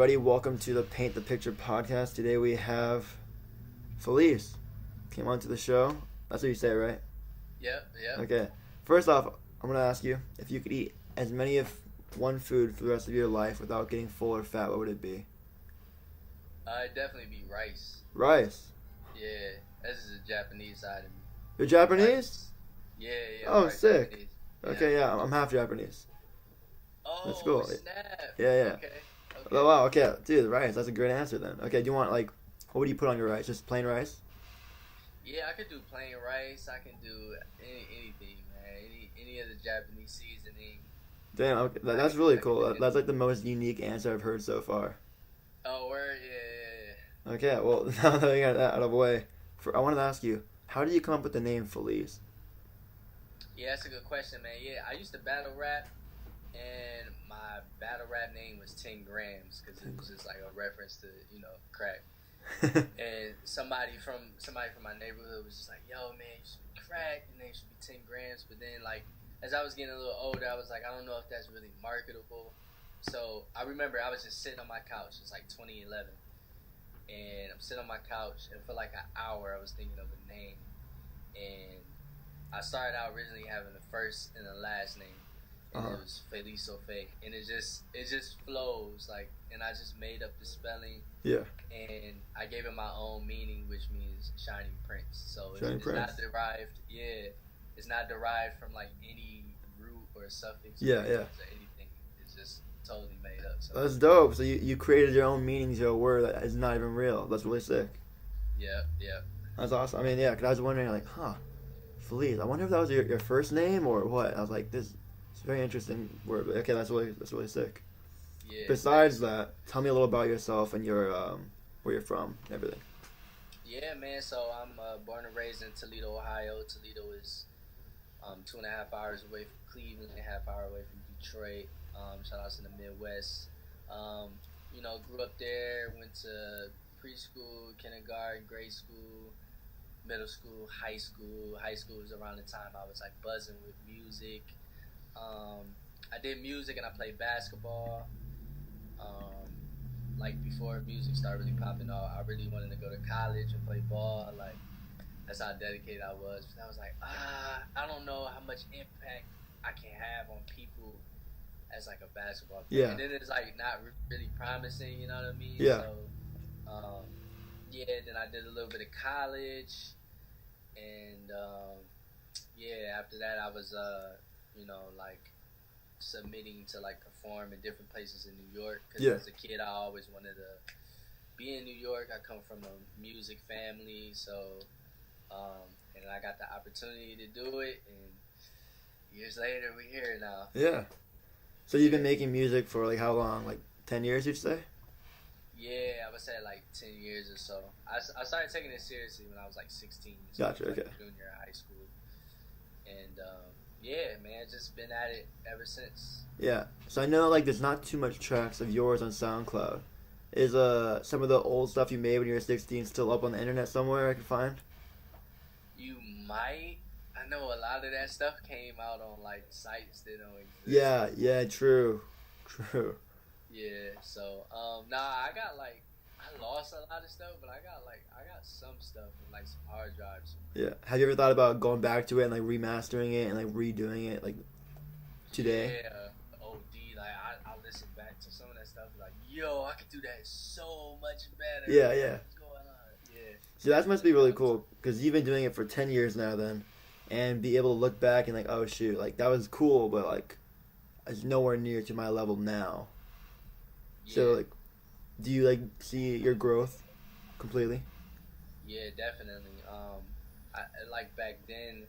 everybody. Welcome to the Paint the Picture podcast. Today we have Falease. Came onto the show. That's what you say, right? Yep. Okay. First off, I'm going to ask you, if you could eat as many of one food for the rest of your life without getting full or fat, what would it be? It'd definitely be rice. Rice? Yeah, this is a Japanese side of me. You're Japanese? Rice. Yeah. Oh, rice sick. Japanese. Okay, yeah, I'm half Japanese. Oh, That's cool. snap. Yeah. Okay. Oh, wow, okay. Dude, rice. That's a great answer then. Okay, do you want, what would you put on your rice? Just plain rice? Yeah, I could do plain rice. I can do anything, man. Any of the Japanese seasoning. Damn, okay. That's really cool. That's the most unique answer I've heard so far. Oh, word? Yeah. Okay, well, now that we got that out of the way, I wanted to ask you, how did you come up with the name Falease? Yeah, that's a good question, man. Yeah, I used to battle rap, and my battle rap name was 10 grams because it was just like a reference to, crack. And somebody from my neighborhood was just like, yo, man, you should be crack, your name should be 10 grams. But then, as I was getting a little older, I was like, I don't know if that's really marketable. So I remember I was just sitting on my couch. It's like 2011. And I'm sitting on my couch, and for like an hour, I was thinking of a name. And I started out originally having the first and the last name, and it was Falease Sofe, and it just flows and I just made up the spelling. Yeah. And I gave it my own meaning, which means shining prince. So it's Prince. not derived. Yeah, it's not derived from any root or suffix. Yeah. Or anything. It's just totally made up. So That's dope. So you created your own meaning to a word that is not even real. That's really sick. Yeah. That's awesome. I mean, yeah, because I was wondering, Falease. I wonder if that was your first name or what. I was like, this is a very interesting word. But okay, that's really sick. Yeah. Besides that, tell me a little about yourself and your where you're from and everything. Yeah, man. So I'm born and raised in Toledo, Ohio. Toledo is 2.5 hours away from Cleveland, a half hour away from Detroit. Shout outs in the Midwest. Grew up there. Went to preschool, kindergarten, grade school, middle school, high school. High school was around the time I was buzzing with music. I did music and I played basketball. Before music started really popping off, I really wanted to go to college and play ball. That's how dedicated I was. And I was like, I don't know how much impact I can have on people as a basketball player. Yeah. And then it's not really promising, you know what I mean? Yeah. So, then I did a little bit of college, and after that I was submitting to perform in different places in New York because as a kid I always wanted to be in New York. I come from a music family, so and I got the opportunity to do it, and years later we're here now. Yeah. So you've been making music for how long? 10 years, you'd say? Yeah, I would say 10 years or so. I started taking it seriously when I was 16. So Gotcha. I was, Okay. Junior high school, and yeah, man, just been at it ever since. Yeah. So I know there's not too much tracks of yours on SoundCloud. Is some of the old stuff you made when you were 16 still up on the internet somewhere I can find? You might. I know a lot of that stuff came out on sites that don't exist. Yeah, true. Yeah, so I got I lost a lot of stuff, but I got some stuff in some hard drives. Yeah. Have you ever thought about going back to it and remastering it and redoing it today? Yeah, OD. I listen back to some of that stuff yo, I could do that so much better. Yeah. What's going on? Yeah. See, that must be really cool because you've been doing it for 10 years now then, and be able to look back and oh shoot, that was cool, but it's nowhere near to my level now. Yeah. So do you see your growth completely? Yeah, definitely. I back then,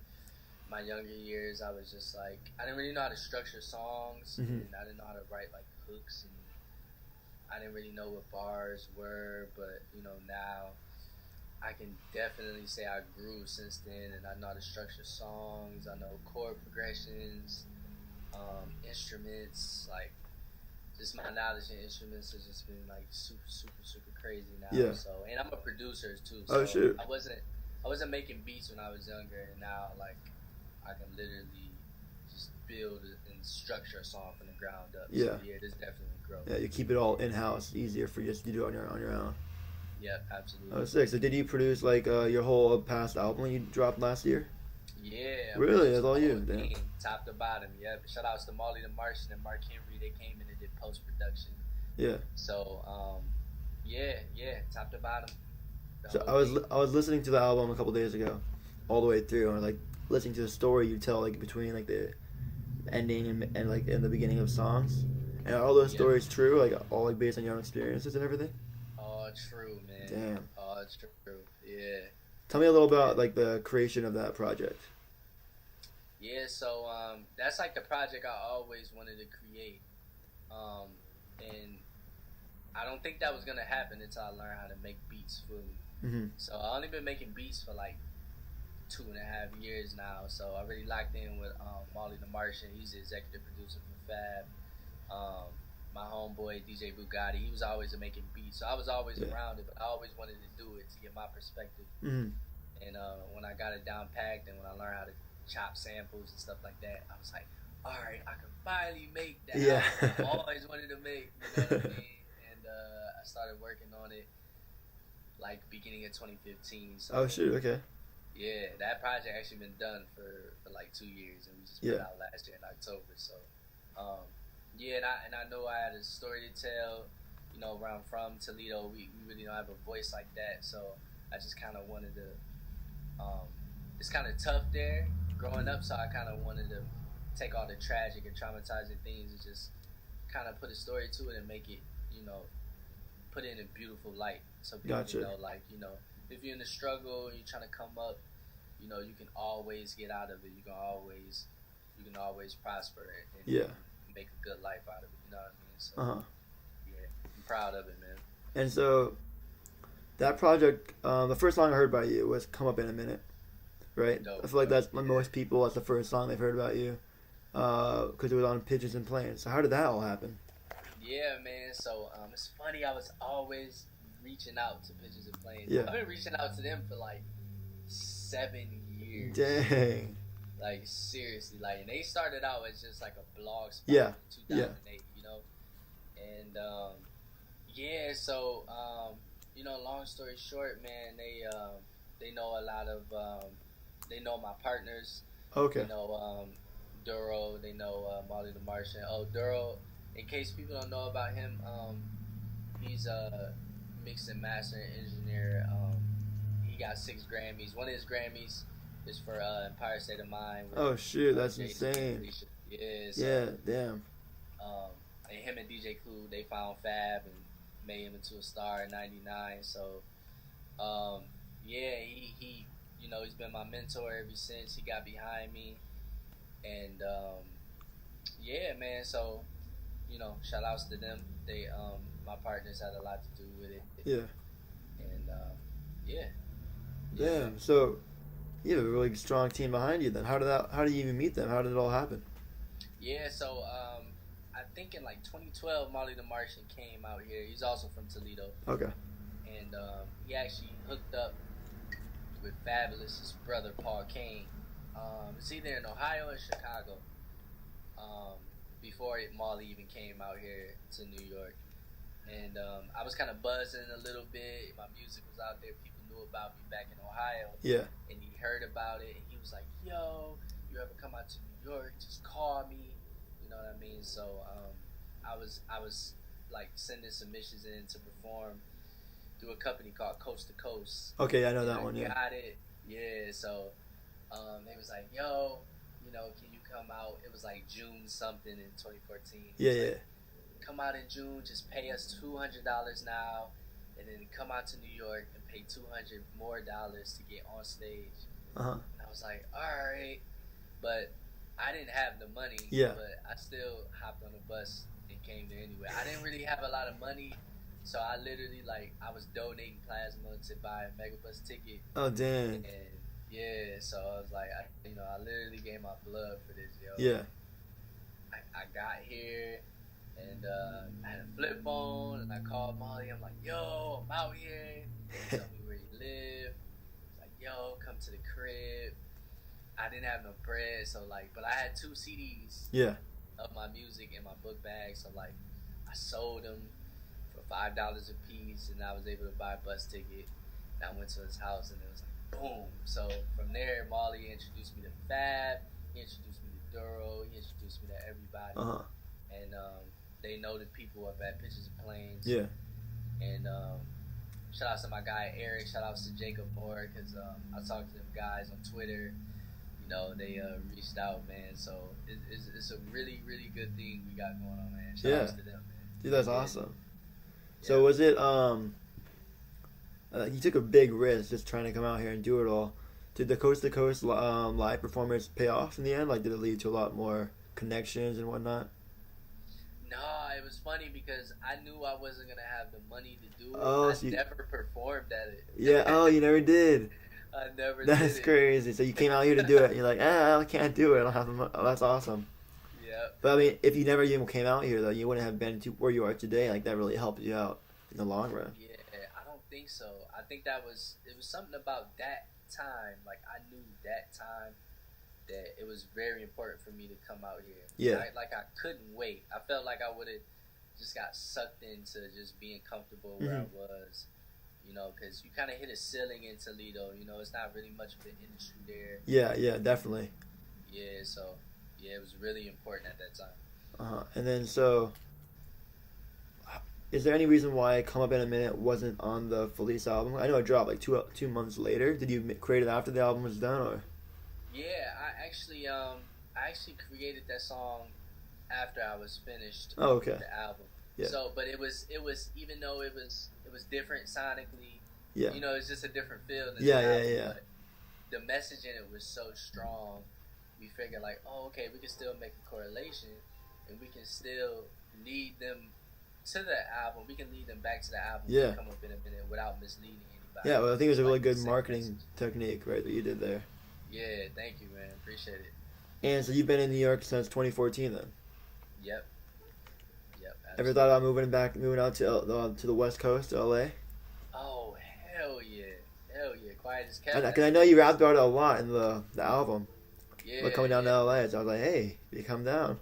my younger years, I was just I didn't really know how to structure songs, and I didn't know how to write hooks, and I didn't really know what bars were. But now I can definitely say I grew since then, and I know how to structure songs. I know chord progressions, instruments, just my knowledge in instruments has just been super crazy now. Yeah. So, and I'm a producer too. So Oh shoot. I wasn't making beats when I was younger, and now I can literally just build and structure a song from the ground up. Yeah. So, yeah, there's definitely growth. Yeah, you keep it all in house, easier for you just to do it on your own. Yep, absolutely. Oh, sick. So did you produce like your whole past album you dropped last year? Yeah. Really? That's all you? Damn. Top to bottom. Yep. Shout outs to Molly the Martian and Mark Henry. They came in and did post production. Yeah. So yeah, top to bottom. So I was listening to the album a couple days ago, all the way through, and like listening to the story you tell like between like the ending and like in the beginning of songs, and are all those stories true, like all like based on your own experiences and everything. All true, man. Damn. All true. Yeah. Tell me a little about like the creation of that project. Yeah, so that's like the project I always wanted to create, and I don't think that was gonna happen until I learned how to make beats fully. Mm-hmm. So I only been making beats for like 2.5 years now. So I really locked in with Molly the Martian. He's the executive producer for Fab. My homeboy DJ Bugatti, he was always making beats, so I was always around it, but I always wanted to do it to get my perspective. Mm-hmm. And when I got it down packed and when I learned how to chop samples and stuff like that, I was like, all right, I can finally make that. Yeah. I always wanted to make, you know what I mean? And I started working on it like beginning of 2015. So, Oh shoot, okay. Yeah, that project actually been done for like 2 years, and we just put it out last year in October. So, yeah, and I know I had a story to tell. You know, where I'm from, Toledo, we really don't have a voice like that. So I just kind of wanted to. It's kind of tough there growing up, so I kind of wanted to take all the tragic and traumatizing things and just kind of put a story to it and make it, you know, put it in a beautiful light, so people can know, like, you know, if you're in a struggle and you're trying to come up, you know, you can always get out of it. You can always prosper and make a good life out of it. You know what I mean? So, yeah, I'm proud of it, man. And so, that project, the first song I heard by you was "Come Up in a Minute," right? Dope, I feel like that's most people. That's the first song they've heard about you, because it was on Pigeons and Planes. So how did that all happen? Yeah, man. So it's funny. I was always reaching out to Pigeons and Planes. Yeah. I've been reaching out to them for like 7 years. Dang. Like seriously, like, and they started out as just like a blog spot in 2008, you know, and so you know, long story short, man, they know a lot of they know my partners. Okay. They know Duro. They know Molly the Martian. Oh, Duro. In case people don't know about him, he's a mix and master engineer. He got 6 Grammys. One of his Grammys is for Empire State of Mind. With, oh shoot, that's insane. Yeah. So, yeah, damn. And him and DJ Clue, they found Fab and made him into a star in '99. So, yeah, he, you know, he's been my mentor ever since. He got behind me, and yeah, man. So, you know, shout outs to them. They, my partners had a lot to do with it. Yeah. And yeah. Damn. So, you have a really strong team behind you. Then, how did you even meet them? How did it all happen? Yeah. So, I think in like 2012, Molly the Martian came out here. He's also from Toledo. Okay. And he actually hooked up with Fabulous's brother Paul Kane. It's either in Ohio or Chicago. Before Molly even came out here to New York, and I was kind of buzzing a little bit. My music was out there. People knew about me back in Ohio. Yeah. And he heard about it, and he was like, "Yo, you ever come out to New York? Just call me." You know what I mean? So I was like sending submissions in to perform through a company called Coast to Coast. Okay, I know that one. Yeah. Got it. Yeah. So they was like, "Yo, you know, can you come out?" It was like June something in 2014. Yeah, like, come out in June. Just pay us $200 now, and then come out to New York and pay $200 more to get on stage. And I was like, all right, but I didn't have the money. Yeah. But I still hopped on the bus and came there anyway. I didn't really have a lot of money, so I literally I was donating plasma to buy a Megabus ticket. Oh damn. And yeah, so I was like, I literally gave my blood for this, yo. Yeah. I got here, and I had a flip phone, and I called Molly. I'm like, yo, I'm out here. Tell me where you live. Like, yo, come to the crib. I didn't have no bread, so like, but I had 2 CDs Yeah. of my music in my book bag, so like, I sold them for $5 a piece, and I was able to buy a bus ticket. And I went to his house, and it was like boom. So from there, Molly introduced me to Fab. He introduced me to Duro. He introduced me to everybody. And they know the people up at Pictures of Planes. Yeah. And shout out to my guy Eric. Shout out to Jacob Moore, because I talked to them guys on Twitter. You know, they reached out, man. So it's a really, really good thing we got going on, man. Shout out to them, man. Dude, that's awesome. Yeah. So was it you took a big risk just trying to come out here and do it all. Did the coast to coast live performance pay off in the end? Like, did it lead to a lot more connections and whatnot? No, it was funny because I knew I wasn't gonna have the money to do it. Oh, I never performed at it. Yeah. Oh, you never did. I never. That's crazy. So you came out here to do it. And you're like, I can't do it. I don't have the money. Oh, that's awesome. Yeah. But I mean, if you never even came out here, though, you wouldn't have been to where you are today. Like, that really helped you out in the long run. Yeah, I don't think so. I think it was something about that time. Like, I knew that time that it was very important for me to come out here. Yeah. I couldn't wait. I felt like I would have just got sucked into just being comfortable where I was. You know, because you kind of hit a ceiling in Toledo. You know, it's not really much of an industry there. Yeah, definitely. Yeah, so, yeah, it was really important at that time. And then, so, is there any reason why Come Up in a Minute wasn't on the Falease album? I know it dropped like 2 months later. Did you create it after the album was done, or? Yeah, I actually created that song after I was finished Oh, okay. with the album. Yeah. So, but it was even though it was different sonically. Yeah. You know, it's just a different feel. Than Yeah. But the message in it was so strong. We figured like, oh, okay, we can still make a correlation, and we can still lead them to the album. We can lead them back to the album. Yeah. Come Up in a Minute without misleading anybody. Yeah, well, I think it was a really Like, good the same marketing message. technique, right, that you did there. Yeah, thank you, man. Appreciate it. And so you've been in New York since 2014, then? Yep. Ever thought about moving out to the West Coast, to LA? Oh, hell yeah. Quiet as kept. Because I know you rapped about it a lot in the album. Yeah. But coming down to LA, so I was like, hey, you come down.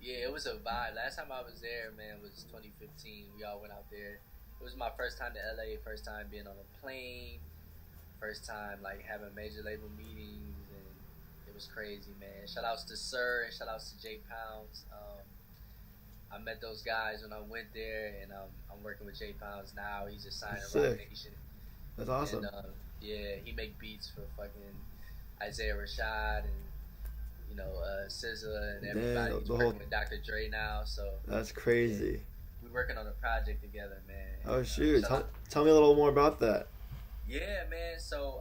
Yeah, it was a vibe. Last time I was there, man, was 2015. We all went out there. It was my first time to LA, first time being on a plane, first time like having major label meetings, and it was crazy, man. Shout outs to Sir and shout outs to Jay Pounds. I met those guys when I went there, and I'm working with Jay Pounds now. He's just signed to Rock Nation. That's awesome. And, yeah, he make beats for fucking Isaiah Rashad and SZA and everybody. He's working with Dr. Dre now, so that's crazy. Yeah, we're working on a project together, man. Oh shoot! Tell me a little more about that. Yeah, man. So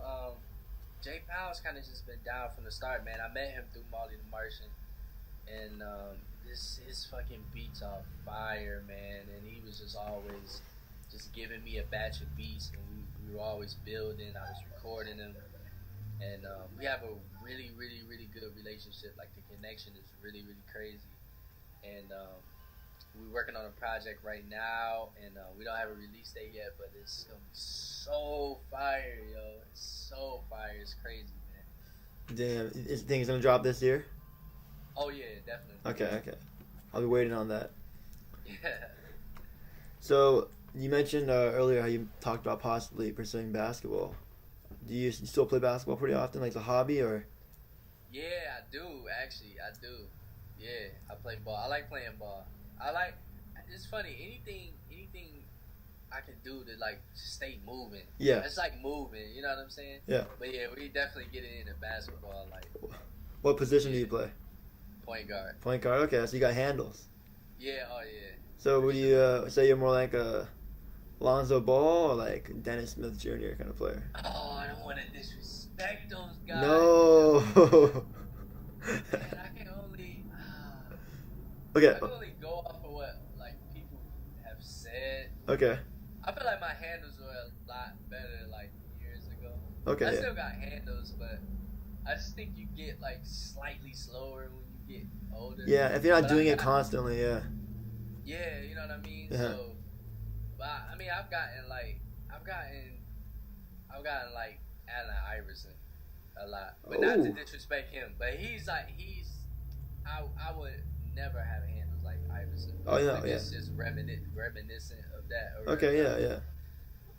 Jay Powell's kind of just been down from the start, man. I met him through Molly the Martian, and his fucking beats are fire, man. And he was just always just giving me a batch of beats, and we were always building. I was recording them, and we have a really, really, really good relationship. Like, the connection is really, really crazy, and we're working on a project right now, and we don't have a release date yet, but it's gonna be so fire, yo. It's so fire. It's crazy, man. Damn, is things gonna drop this year? Oh yeah, definitely. Okay. I'll be waiting on that. Yeah. So you mentioned earlier how you talked about possibly pursuing basketball. Do you still play basketball pretty often, like a hobby, or? Yeah, I do. Actually, I do. Yeah, I play ball. I like playing ball. It's funny. Anything I can do to like stay moving. Yeah. It's like moving. You know what I'm saying? Yeah. But yeah, we definitely get it into basketball. Like. What position do you play? Point guard. Point guard. Okay, so you got handles. Yeah. Oh yeah. So would you say you're more like a Lonzo Ball or like Dennis Smith Jr. kind of player? Oh, I don't want to disrespect those guys. No. Man, I can only. Okay. I can only go off of what like people have said. Okay. I feel like my handles were a lot better like years ago. Okay. I still got handles, but I just think you get like slightly slower when you get older. Yeah, if you're not doing it constantly, yeah. Yeah, you know what I mean. Yeah. So, but I mean, I've gotten like Allen Iverson. a lot, but not to disrespect him. But I would never have handles like Iverson. Oh yeah, like, yeah. It's just reminiscent of that. Okay, yeah.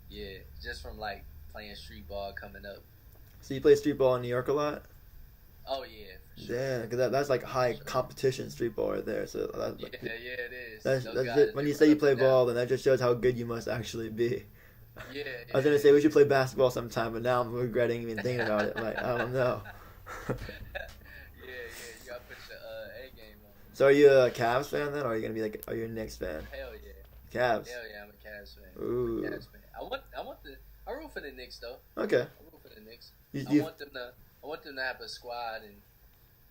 Yeah, just from like playing street ball coming up. So you play street ball in New York a lot? Oh yeah, for sure. Yeah, because that's like high competition street ball right there. So yeah, it is. That's it. When you say you play ball, then that just shows how good you must actually be. Yeah. I was gonna say we should play basketball sometime, but now I'm regretting even thinking about it. Like I don't know. yeah, you gotta put your A game on. So are you a Cavs fan then, or are you gonna be like, are you a Knicks fan? Hell yeah. Cavs. Hell yeah, I'm a Cavs fan. Ooh. Cavs fan. I root for the Knicks though. Okay. I root for the Knicks. I want them to have a squad and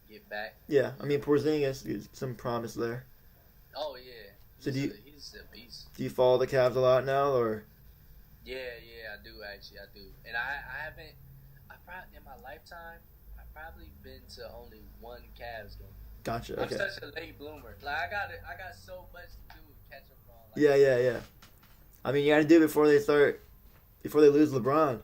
get back. Yeah, I mean Porzingis, some promise there. Oh yeah. He's a beast. Do you follow the Cavs a lot now, or? Yeah, I do actually. I do, and I haven't. In my lifetime, I've probably been to only one Cavs game. Gotcha. Okay. I'm such a late bloomer. Like I got so much to do to catch up on. Like, Yeah. I mean, you got to do it before they lose LeBron.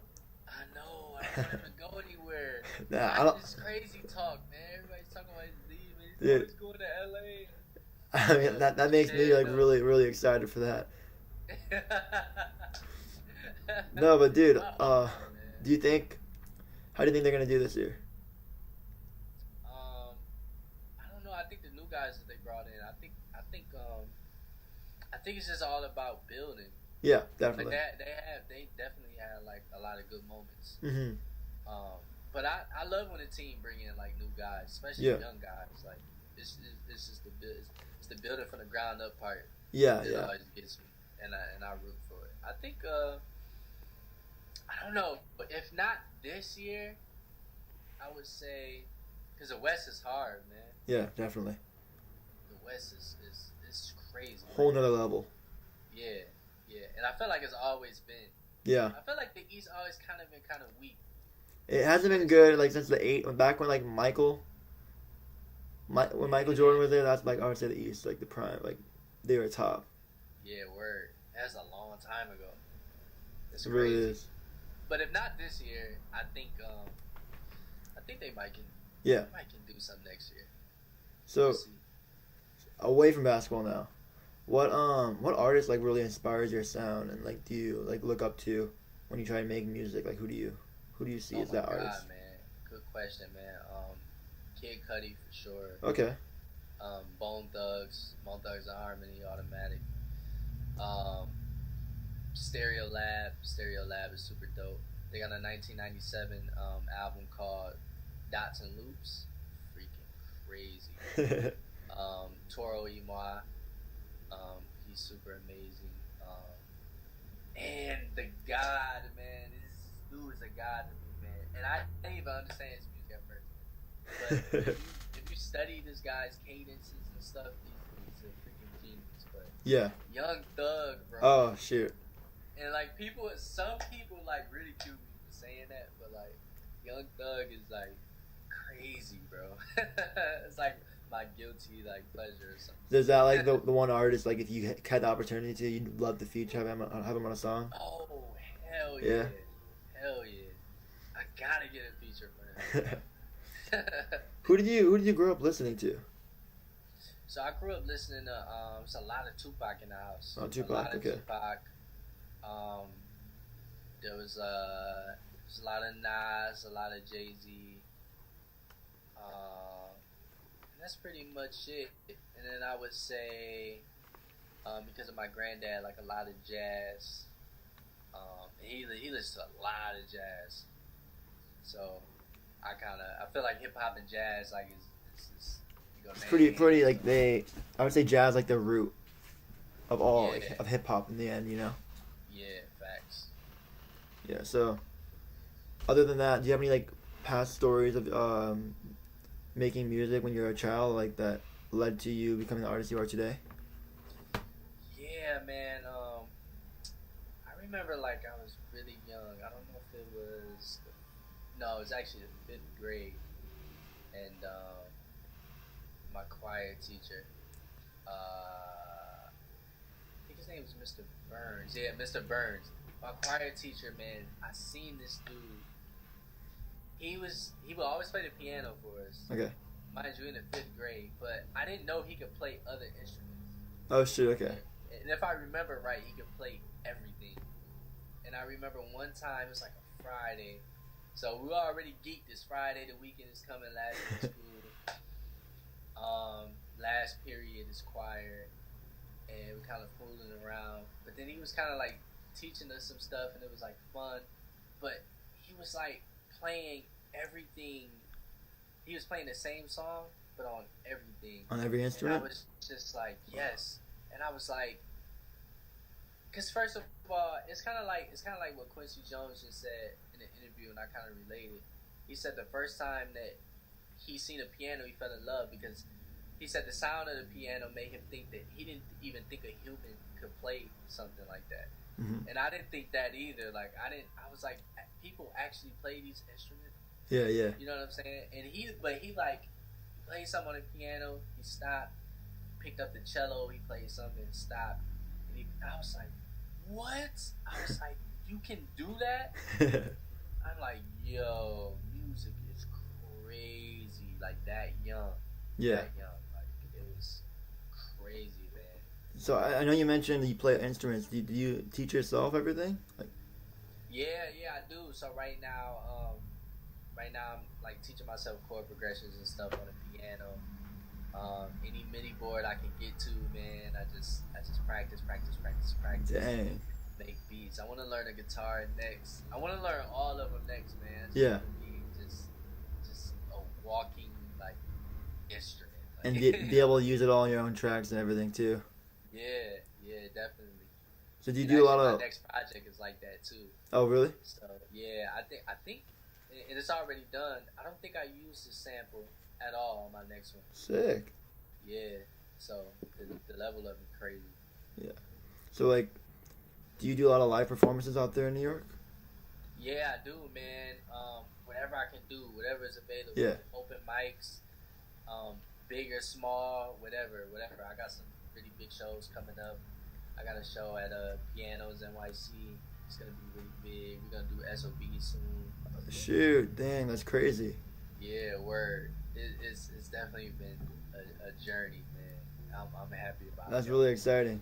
I know. I don't even go anywhere. Nah, I don't. It's crazy talk, man. Everybody's talking about his leaving. Dude. He's going to LA. I mean, that makes me like really, really excited for that. No, but dude, how do you think they're gonna do this year? I don't know. I think the new guys that they brought in. I think it's just all about building. Yeah, definitely. Like they definitely had like a lot of good moments. Mhm. But I love when a team bring in like new guys, especially young guys. Like it's just it's the building from the ground up part. Yeah. It always gets me, and I root for it. I think I don't know, but if not this year, I would say because the West is hard, man. Yeah, definitely. The West is crazy. Whole nother level. Yeah, and I feel like it's always been. Yeah. I feel like the East always been kind of weak. It hasn't been good like since the back when like Michael Jordan was there. That's like I would say the East, like the prime, like they were top. Yeah, word. That's a long time ago. It's it crazy. Really is. But if not this year, I think they might can. Yeah. They might can do something next year. So, away from basketball now, what artist like really inspires your sound and like do you like look up to when you try to make music? Like who do you see as that artist? Man, good question, man. Kid Cudi for sure. Okay. Bone Thugs and Harmony, Automatic. Stereo Lab is super dope. They got a 1997 album called Dots and Loops, freaking crazy. Toro Imoi, he's super amazing. And the God, man, this dude is a god to me, man. And I didn't even understand his music at first. But if you study this guy's cadences and stuff, he's a freaking genius. But yeah. Young Thug, bro. Oh shoot. And like some people like ridicule me for saying that, but like Young Thug is like crazy, bro. It's like my guilty like pleasure or something. Is that like the one artist like if you had the opportunity to, you'd love to feature have him on a song? Oh hell yeah, hell yeah! I gotta get a feature for him. Who did you grow up listening to? So I grew up listening to it's a lot of Tupac in the house. Oh, Tupac, a lot of okay. Tupac. There was a lot of Nas, a lot of Jay-Z. And that's pretty much it. And then I would say, because of my granddad, like a lot of jazz. He listens to a lot of jazz. So I feel like hip hop and jazz like it's pretty like I would say jazz like the root of all like, of hip hop in the end, you know. Yeah, facts. Yeah, so other than that, do you have any like past stories of making music when you were a child like that led to you becoming the artist you are today? Yeah, man. I remember like I was really young. I don't know if it was it was actually the 5th grade, and my choir teacher, I think his name was Mr. Burns. Yeah, Mr. Burns. My choir teacher, man, I seen this dude. he would always play the piano for us. Okay. Mind you, in the 5th grade, but I didn't know he could play other instruments. Oh shoot. Okay. And if I remember right, he could play everything. And I remember one time it was like a Friday, so we were already geeked. This Friday, the weekend is coming. Last day of school. Last period is choir, and we're kind of fooling around. But then he was kind of like teaching us some stuff, and it was like fun. But he was like playing everything. He was playing the same song, but on everything. On every instrument? And I was just like, yes. And I was like, because first of all, it's kind of like what Quincy Jones just said in an interview, and I kind of related. He said the first time that he seen a piano, he fell in love because he said the sound of the piano made him think that he didn't even think a human could play something like that. Mm-hmm. And I didn't think that either. Like I was like, people actually play these instruments. Yeah, yeah. You know what I'm saying? And he like played something on the piano. He stopped, picked up the cello. He played something, stopped. And I was like, what? I was like, you can do that? I'm like, yo, music is crazy. Like that young. Yeah. That young. Like it was crazy, man. So I know you mentioned you play instruments. Do you teach yourself everything? Like. Yeah, I do. So right now I'm like teaching myself chord progressions and stuff on the piano. Any MIDI board I can get to, man. I just practice. Dang. Make beats. I want to learn a guitar next. I want to learn all of them next, man. Yeah. Just a walking like instrument. Like, And be able to use it all on your own tracks and everything too. Yeah, definitely. So do you do a lot of? My next project is like that too. Oh really? So yeah, I think, and it's already done. I don't think I used the sample at all on my next one. Sick. Yeah. So the level of it crazy. Yeah. So like, do you do a lot of live performances out there in New York? Yeah, I do, man. Whatever I can do, whatever is available. Yeah. Open mics, big or small, whatever. I got some pretty big shows coming up. I got a show at Pianos NYC. It's gonna be really big. We're gonna do SOB soon. Shoot, dang, that's crazy. Yeah, word. It's definitely been a journey, man. I'm happy about it. That's really exciting.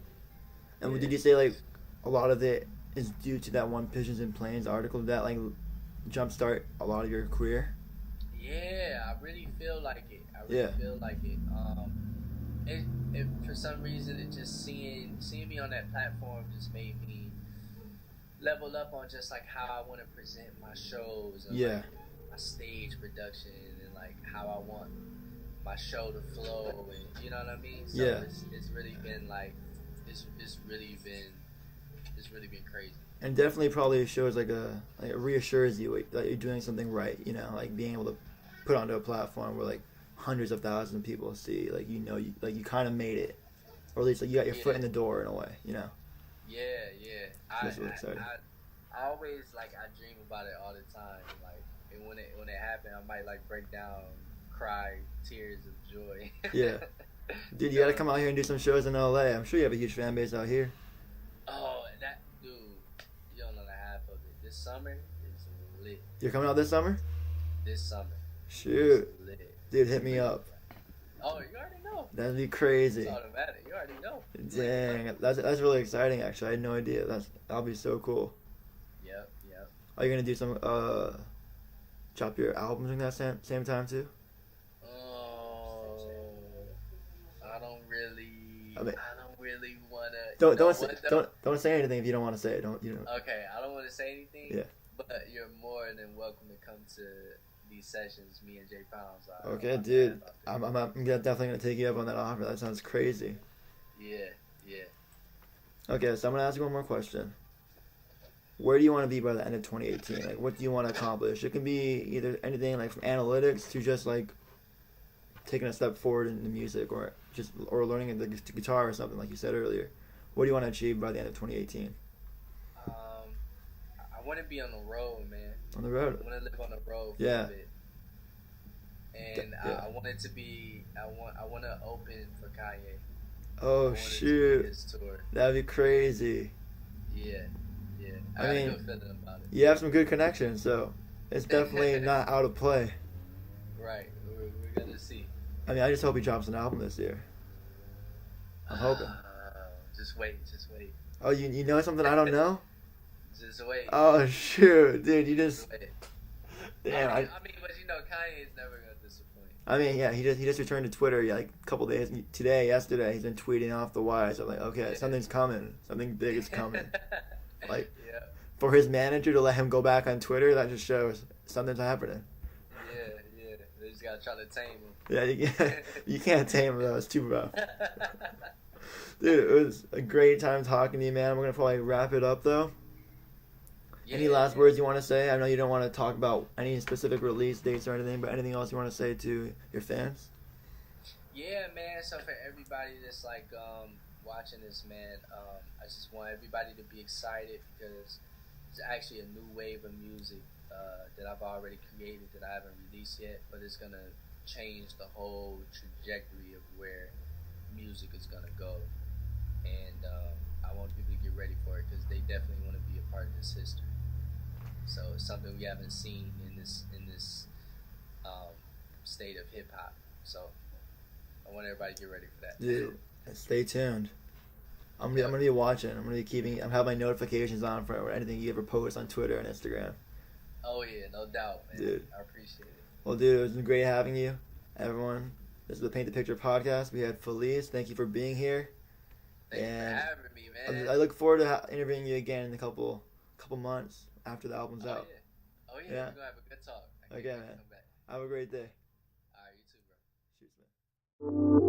And Yeah. did you say like a lot of it is due to that one Pigeons and Planes article that like jumpstart a lot of your career? Yeah, I really feel like it. Feel like it. It for some reason it just seeing me on that platform just made me level up on just like how I want to present my shows and like my stage production and like how I want my show to flow and you know what I mean. So it's really been like it's really been crazy. And definitely probably shows like it reassures you that you're doing something right. You know, like being able to put onto a platform where like hundreds of thousands of people see, like you kind of made it, or at least like you got your foot in the door in a way. You know. Yeah. That's really exciting. I always like I dream about it all the time. Like and when it happened, I might like break down, cry, tears of joy. Yeah. Dude, you gotta come out here and do some shows in LA. I'm sure you have a huge fan base out here. Oh, that dude, you don't know the half of it. This summer is lit. You're coming out this summer? This summer. Shoot. It's lit. Dude, hit me up. Oh, you already know. That'd be crazy. It's automatic. You already know. Dang, that's really exciting. Actually, I had no idea. That'll be so cool. Yep. Are you gonna do some drop your albums during that same time too? I don't really wanna. Don't say anything if you don't want to say it. Okay, I don't want to say anything. Yeah. But you're more than welcome to come to these sessions. Me and Jay Pounds. Okay, dude. I'm definitely gonna take you up on that offer. That sounds crazy. Yeah. Okay, so I'm gonna ask you one more question. Where do you want to be by the end of 2018? Like, what do you want to accomplish? It can be either anything like from analytics to just like taking a step forward in the music, or learning the guitar or something like you said earlier. What do you want to achieve by the end of 2018? I want to be on the road, man. On the road. I want to live on the road for Yeah. a bit. And I want it to be. I want to open for Kanye. Oh shoot! His tour. That'd be crazy. Yeah. I mean, got a good feeling about it. You have some good connections, so it's definitely not out of play. Right. We're gonna see. I mean, I just hope he drops an album this year. I'm hoping. Just wait. Oh, you know something I don't know? Just wait. Oh shoot, dude, you just. Wait. Damn. I mean, but you know, Kanye's never gonna disappoint. I mean, yeah, he just returned to Twitter like a couple days yesterday. He's been tweeting off the wire. So I'm like, okay, something's coming. Something big is coming. Like, yeah. For his manager to let him go back on Twitter, that just shows something's happening. Yeah. They just gotta try to tame him. Yeah, you can't tame him though. It's too rough. Dude, it was a great time talking to you, man. We're gonna probably wrap it up though. Any last words you want to say? I know you don't want to talk about any specific release dates or anything, but anything else you want to say to your fans? Yeah, man. So for everybody that's like watching this, man, I just want everybody to be excited because it's actually a new wave of music that I've already created that I haven't released yet, but it's gonna change the whole trajectory of where music is gonna go, and I want people to get ready for it because they definitely want to be a part of this history. So it's something we haven't seen in this state of hip hop. So I want everybody to get ready for that. Dude, stay tuned. I'm gonna be watching. I'm have my notifications on for anything you ever post on Twitter and Instagram. Oh yeah, no doubt, man. Dude. I appreciate it. Well, dude, it was great having you, everyone. This is the Paint the Picture podcast. We had Falease. Thank you for being here. Thank you for having me, man. I look forward to interviewing you again in a couple months after the album's out. Yeah. Oh yeah, we're gonna have a good talk. Okay, man. Have a great day. All right, you too, bro. Cheers, man.